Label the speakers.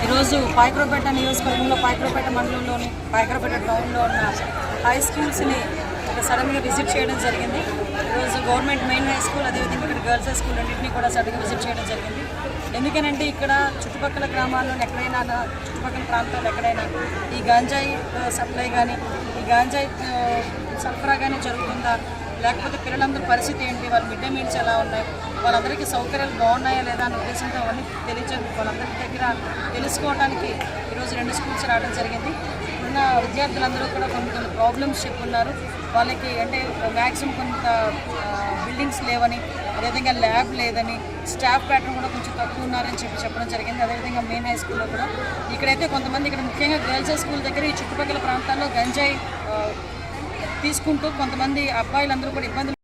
Speaker 1: ఈరోజు పాయకరావుపేట నియోజకవర్గంలో పాయకరావుపేట మండలంలోని పాయకరావుపేట టౌన్లో ఉన్న హై స్కూల్స్ని సడన్గా విజిట్ చేయడం జరిగింది. ఈరోజు గవర్నమెంట్ మెయిన్ హై స్కూల్ అదేవిధంగా ఇక్కడ గర్ల్స్ హై స్కూల్ రెండింటినీ కూడా సడన్గా విజిట్ చేయడం జరిగింది. ఎందుకనంటే ఇక్కడ చుట్టుపక్కల గ్రామాల్లో ఎక్కడైనా చుట్టుపక్కల ప్రాంతాల్లో ఎక్కడైనా ఈ గాంజాయి సప్లై కానీ ఈ గాంజాయి సరఫరా కానీ జరుగుతుందా, లేకపోతే పిల్లలందరూ పరిస్థితి ఏంటి, వాళ్ళ మిడ్ డే మీల్స్ ఎలా ఉన్నాయి, వాళ్ళందరికీ సౌకర్యాలు బాగున్నాయా లేదా అనే ఉద్దేశంతో అవన్నీ వాళ్ళందరి దగ్గర తెలుసుకోవడానికి ఈరోజు 2 స్కూల్స్ రావడం జరిగింది. ఇప్పుడున్న విద్యార్థులందరూ కూడా కొన్ని ప్రాబ్లమ్స్ చెప్పున్నారు. వాళ్ళకి అంటే మ్యాక్సిమం కొంత బిల్డింగ్స్ లేవని, అదేవిధంగా ల్యాబ్ లేదని, స్టాఫ్ ప్యాటర్న్ కూడా కొంచెం తక్కువ ఉన్నారని చెప్పడం జరిగింది. అదేవిధంగా మెయిన్ హై స్కూల్లో కూడా ఇక్కడైతే కొంతమంది ఇక్కడ ముఖ్యంగా గర్ల్స్ హై స్కూల్ దగ్గర ఈ చుట్టుపక్కల ప్రాంతాల్లో గంజాయి తీసుకుంటూ కొంతమంది అబ్బాయిలందరూ కూడా ఇబ్బందులు